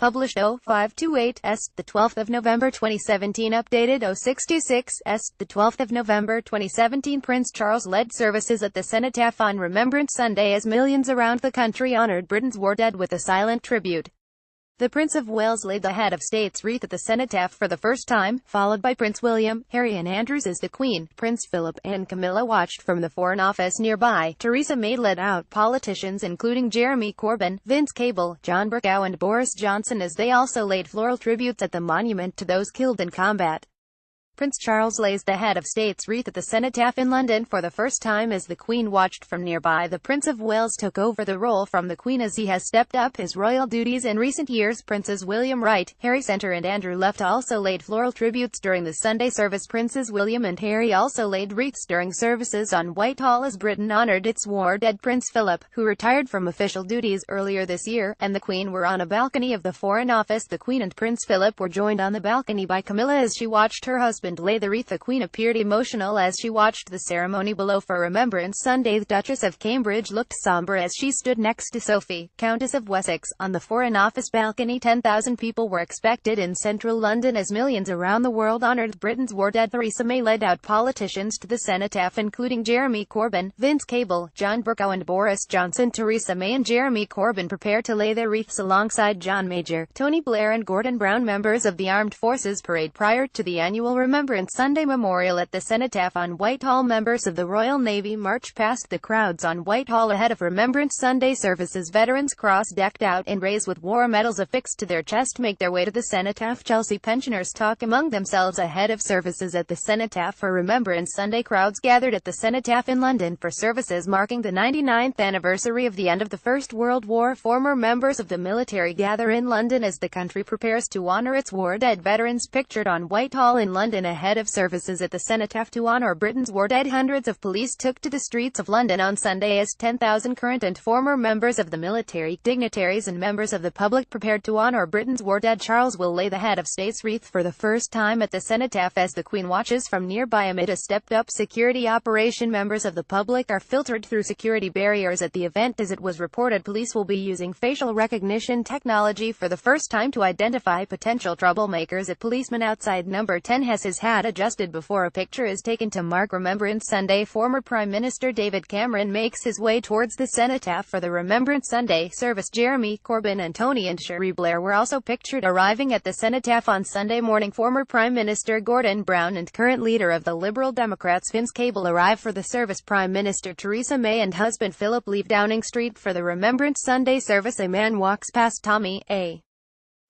Published 0528s, the 12th of November 2017. Updated 0626s, the 12th of November 2017. Prince Charles led services at the Cenotaph on Remembrance Sunday as millions around the country honored Britain's war dead with a silent tribute. The Prince of Wales laid the head of state's wreath at the Cenotaph for the first time, followed by Prince William, Harry and Andrews as the Queen, Prince Philip and Camilla watched from the Foreign Office nearby. Theresa May led out politicians including Jeremy Corbyn, Vince Cable, John Bercow and Boris Johnson as they also laid floral tributes at the monument to those killed in combat. Prince Charles lays the head of state's wreath at the Cenotaph in London for the first time as the Queen watched from nearby. The Prince of Wales took over the role from the Queen as he has stepped up his royal duties in recent years. Princes William Wright, Harry Centre and Andrew Left also laid floral tributes during the Sunday service. Princes William and Harry also laid wreaths during services on Whitehall as Britain honoured its war-dead Prince Philip, who retired from official duties earlier this year, and the Queen were on a balcony of the Foreign Office. The Queen and Prince Philip were joined on the balcony by Camilla as she watched her husband lay the wreath. The Queen appeared emotional as she watched the ceremony below. For Remembrance Sunday, the Duchess of Cambridge looked sombre as she stood next to Sophie, Countess of Wessex, on the Foreign Office balcony. 10,000 people were expected in central London as millions around the world honoured Britain's war dead. Theresa May led out politicians to the Cenotaph including Jeremy Corbyn, Vince Cable, John Bercow and Boris Johnson. Theresa May and Jeremy Corbyn prepared to lay their wreaths alongside John Major, Tony Blair and Gordon Brown, members of the Armed Forces parade prior to the annual Remembrance Sunday memorial at the Cenotaph on Whitehall. Members of the Royal Navy marched past the crowds on Whitehall ahead of Remembrance Sunday services. Veterans cross decked out and raised with war medals affixed to their chest make their way to the Cenotaph. Chelsea pensioners talk among themselves ahead of services at the Cenotaph for Remembrance Sunday. Crowds gathered at the Cenotaph in London for services marking the 99th anniversary of the end of the First World War. Former members of the military gather in London as the country prepares to honour its war dead veterans. Pictured on Whitehall in London ahead of services at the Cenotaph to honour Britain's war dead. Hundreds of police took to the streets of London on Sunday as 10,000 current and former members of the military, dignitaries and members of the public prepared to honour Britain's war dead. Charles will lay the head of state's wreath for the first time at the Cenotaph as the Queen watches from nearby amid a stepped-up security operation. Members of the public are filtered through security barriers at the event. As it was reported, police will be using facial recognition technology for the first time to identify potential troublemakers. A policeman outside number 10 has his hat adjusted before a picture is taken to mark Remembrance Sunday. Former Prime Minister David Cameron makes his way towards the Cenotaph for the Remembrance Sunday service. Jeremy Corbyn and Tony and Cherie Blair were also pictured arriving at the Cenotaph on Sunday morning. Former Prime Minister Gordon Brown and current leader of the Liberal Democrats Vince Cable arrive for the service. Prime Minister Theresa May and husband Philip leave Downing Street for the Remembrance Sunday service. A man walks past Tommy, a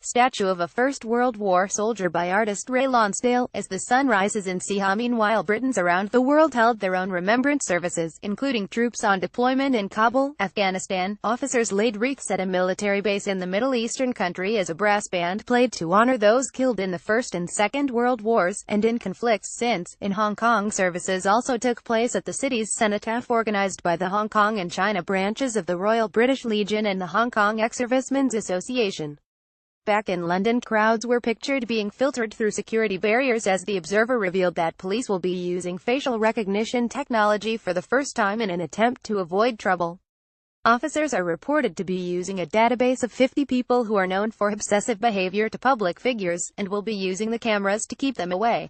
statue of a First World War soldier by artist Ray Lonsdale, as the sun rises in Siha. Meanwhile, Britons around the world held their own remembrance services, including troops on deployment in Kabul, Afghanistan. Officers laid wreaths at a military base in the Middle Eastern country as a brass band played to honor those killed in the First and Second World Wars, and in conflicts since. In Hong Kong, services also took place at the city's Cenotaph, organized by the Hong Kong and China branches of the Royal British Legion and the Hong Kong Ex-Servicemen's Association. Back in London, crowds were pictured being filtered through security barriers as the Observer revealed that police will be using facial recognition technology for the first time in an attempt to avoid trouble. Officers are reported to be using a database of 50 people who are known for obsessive behavior to public figures, and will be using the cameras to keep them away.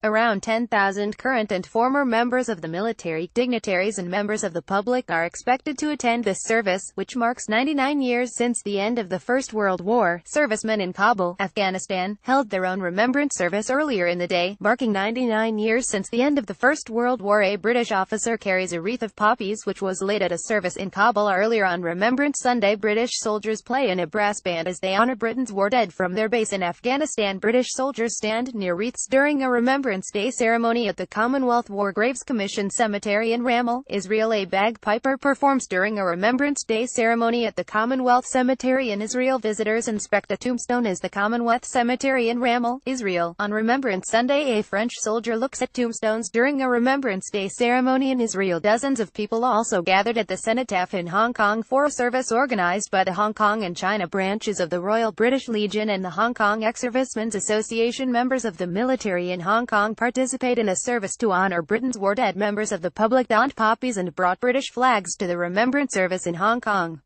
Around 10,000 current and former members of the military, dignitaries and members of the public are expected to attend this service, which marks 99 years since the end of the First World War. Servicemen in Kabul, Afghanistan, held their own remembrance service earlier in the day, marking 99 years since the end of the First World War. A British officer carries a wreath of poppies which was laid at a service in Kabul earlier on Remembrance Sunday. British soldiers play in a brass band as they honour Britain's war dead from their base in Afghanistan. British soldiers stand near wreaths during a Remembrance Day ceremony at the Commonwealth War Graves Commission Cemetery in Ramle, Israel. A bagpiper performs during a Remembrance Day ceremony at the Commonwealth Cemetery in Israel. Visitors inspect a tombstone as the Commonwealth Cemetery in Ramle, Israel. On Remembrance Sunday, a French soldier looks at tombstones during a Remembrance Day ceremony in Israel. Dozens of people also gathered at the Cenotaph in Hong Kong for a service organized by the Hong Kong and China branches of the Royal British Legion and the Hong Kong Ex-Servicemen's Association. Members of the military in Hong Kong participate in a service to honor Britain's war dead. Members of the public donned poppies and brought British flags to the remembrance service in Hong Kong.